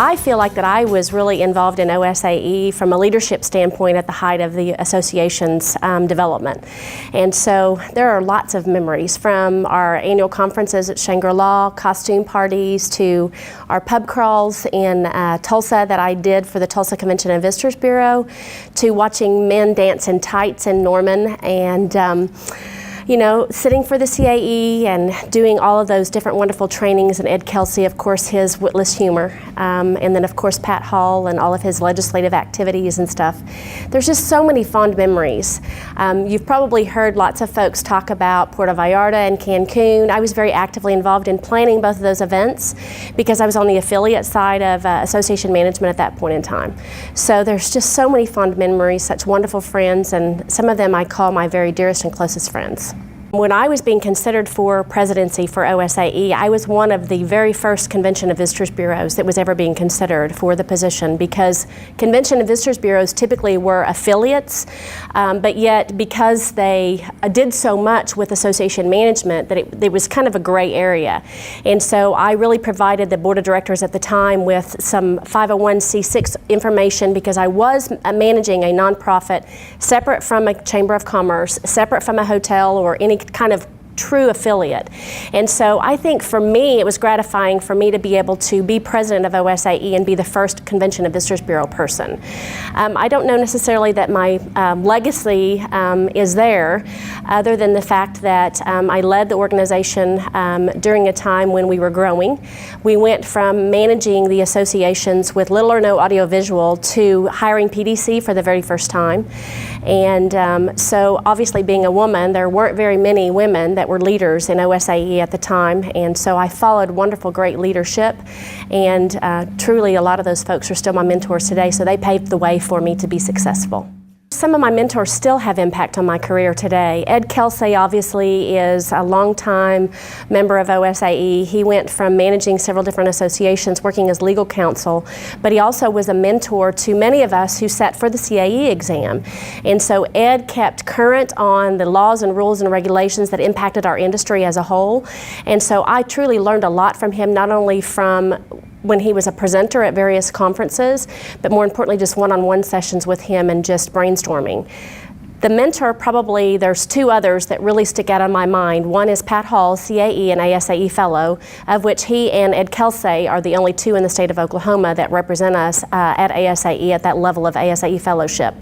I feel like that I was really involved in OSAE from a leadership standpoint at the height of the association's development. And so there are lots of memories, from our annual conferences at Shangri-La, costume parties, to our pub crawls in Tulsa that I did for the Tulsa Convention and Visitors Bureau, to watching men dance in tights in Norman, and you know, sitting for the CAE and doing all of those different wonderful trainings, and Ed Kelsey, of course, his witless humor, and then of course Pat Hall and all of his legislative activities and stuff. There's just so many fond memories. You've probably heard lots of folks talk about Puerto Vallarta and Cancun. I was very actively involved in planning both of those events because I was on the affiliate side of association management at that point in time. So there's just so many fond memories, such wonderful friends, and some of them I call my very dearest and closest friends. When I was being considered for presidency for OSAE, I was one of the very first Convention and Visitors Bureaus that was ever being considered for the position, because Convention and Visitors Bureaus typically were affiliates, but yet because they did so much with association management that it was kind of a gray area. And so I really provided the board of directors at the time with some 501c6 information, because I was managing a nonprofit separate from a chamber of commerce, separate from a hotel or any kind of true affiliate. And so I think for me, it was gratifying for me to be able to be president of OSAE and be the first Convention and Visitors Bureau person. I don't know necessarily that my legacy is there, other than the fact that I led the organization during a time when we were growing. We went from managing the associations with little or no audiovisual to hiring PDC for the very first time. And so obviously, being a woman, there weren't very many women that were leaders in OSAE at the time, and so I followed wonderful, great leadership, and truly a lot of those folks are still my mentors today, so they paved the way for me to be successful. Some of my mentors still have impact on my career today. Ed Kelsey obviously is a longtime member of OSAE. He went from managing several different associations, working as legal counsel, but he also was a mentor to many of us who sat for the CAE exam. And so Ed kept current on the laws and rules and regulations that impacted our industry as a whole. And so I truly learned a lot from him, not only from when he was a presenter at various conferences, but more importantly, just one-on-one sessions with him and just brainstorming. The mentor, probably, there's two others that really stick out on my mind. One is Pat Hall, CAE and ASAE Fellow, of which he and Ed Kelsey are the only two in the state of Oklahoma that represent us at ASAE at that level of ASAE Fellowship.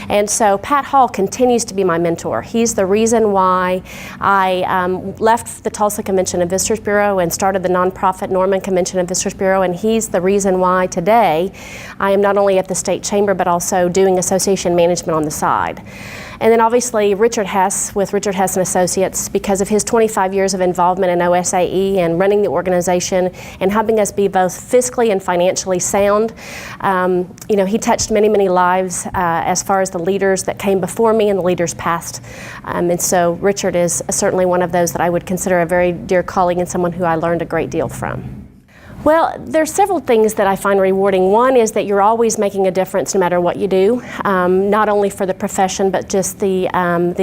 And so Pat Hall continues to be my mentor. He's the reason why I left the Tulsa Convention and Visitors Bureau and started the nonprofit Norman Convention and Visitors Bureau, and he's the reason why today I am not only at the state chamber but also doing association management on the side. And then obviously Richard Hess with Richard Hess and Associates, because of his 25 years of involvement in OSAE and running the organization and helping us be both fiscally and financially sound. You know, he touched many, many lives as far as the leaders that came before me and the leaders past. And so Richard is certainly one of those that I would consider a very dear colleague and someone who I learned a great deal from. Well, there's several things that I find rewarding. One is that you're always making a difference no matter what you do, not only for the profession, but just the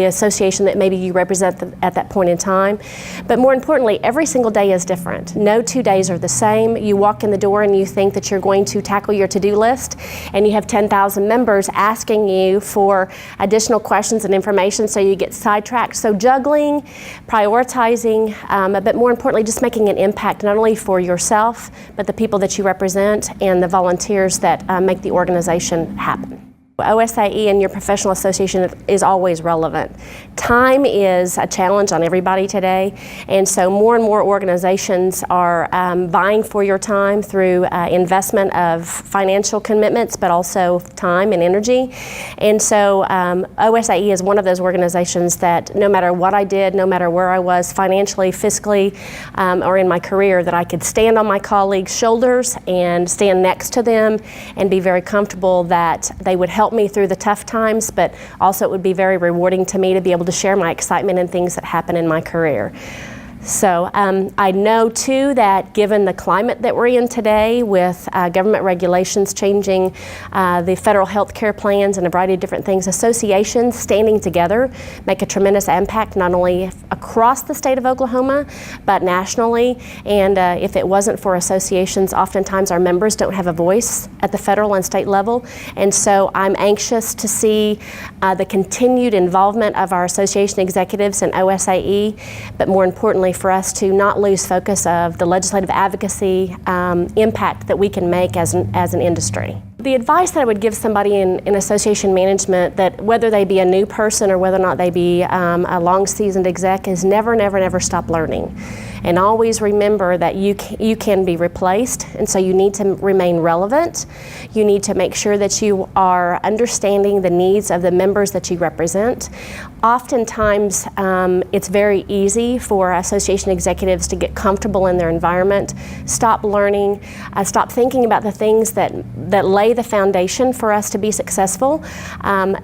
association that maybe you represent at that point in time. But more importantly, every single day is different. No 2 days are the same. You walk in the door and you think that you're going to tackle your to-do list, and you have 10,000 members asking you for additional questions and information, so you get sidetracked. So juggling, prioritizing, but more importantly, just making an impact not only for yourself, but the people that you represent and the volunteers that make the organization happen. OSAE and your professional association is always relevant. Time is a challenge on everybody today, and so more and more organizations are vying for your time through investment of financial commitments, but also time and energy. And so OSAE is one of those organizations that no matter what I did, no matter where I was financially, fiscally, or in my career, that I could stand on my colleagues' shoulders and stand next to them and be very comfortable that they would help me through the tough times, but also it would be very rewarding to me to be able to share my excitement and things that happen in my career. So I know too that given the climate that we're in today, with government regulations changing, the federal health care plans and a variety of different things, associations standing together make a tremendous impact not only across the state of Oklahoma, but nationally. And if it wasn't for associations, oftentimes our members don't have a voice at the federal and state level. And so I'm anxious to see the continued involvement of our association executives and OSAE, but more importantly for us to not lose focus of the legislative advocacy impact that we can make as an industry. The advice that I would give somebody in association management, that whether they be a new person or whether or not they be a long-seasoned exec, is never stop learning. And always remember that you can be replaced, and so you need to remain relevant. You need to make sure that you are understanding the needs of the members that you represent. Oftentimes, it's very easy for association executives to get comfortable in their environment, stop learning, stop thinking about the things that lay the foundation for us to be successful.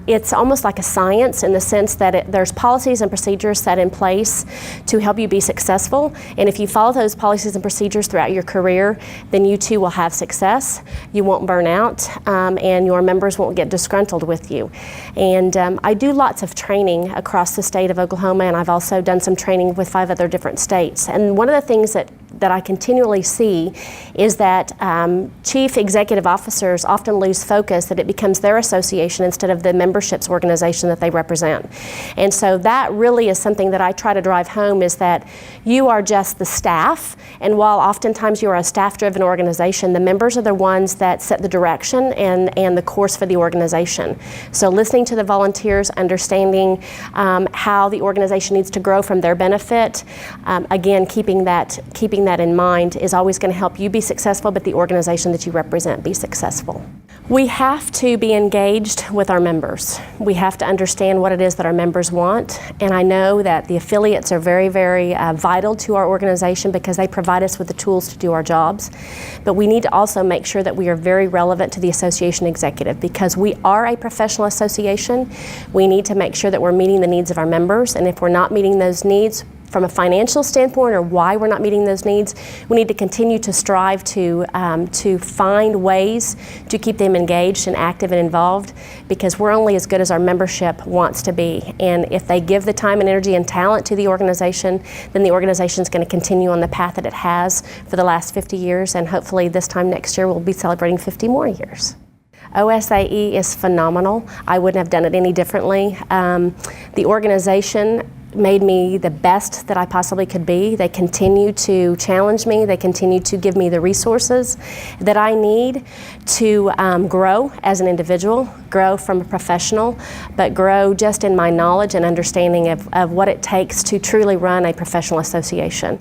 It's almost like a science in the sense that there's policies and procedures set in place to help you be successful. And if you follow those policies and procedures throughout your career, then you too will have success. You won't burn out, and your members won't get disgruntled with you. And I do lots of training across the state of Oklahoma, and I've also done some training with 5 other different states. And one of the things that I continually see is that chief executive officers often lose focus, that it becomes their association instead of the membership's organization that they represent. And so that really is something that I try to drive home, is that you are just the staff, and while oftentimes you are a staff-driven organization, the members are the ones that set the direction and the course for the organization. So listening to the volunteers, understanding how the organization needs to grow from their benefit, again, keeping that in mind is always going to help you be successful, but the organization that you represent be successful. We have to be engaged with our members. We have to understand what it is that our members want, and I know that the affiliates are very vital to our organization because they provide us with the tools to do our jobs. But we need to also make sure that we are very relevant to the association executive, because we are a professional association. We need to make sure that we're meeting the needs of our members, and if we're not meeting those needs from a financial standpoint, or why we're not meeting those needs, we need to continue to strive to find ways to keep them engaged and active and involved, because we're only as good as our membership wants to be. And if they give the time and energy and talent to the organization, then the organization is going to continue on the path that it has for the last 50 years, and hopefully this time next year we'll be celebrating 50 more years. OSAE is phenomenal. I wouldn't have done it any differently. The organization made me the best that I possibly could be. They continue to challenge me. They continue to give me the resources that I need to grow as an individual, grow from a professional, but grow just in my knowledge and understanding of what it takes to truly run a professional association.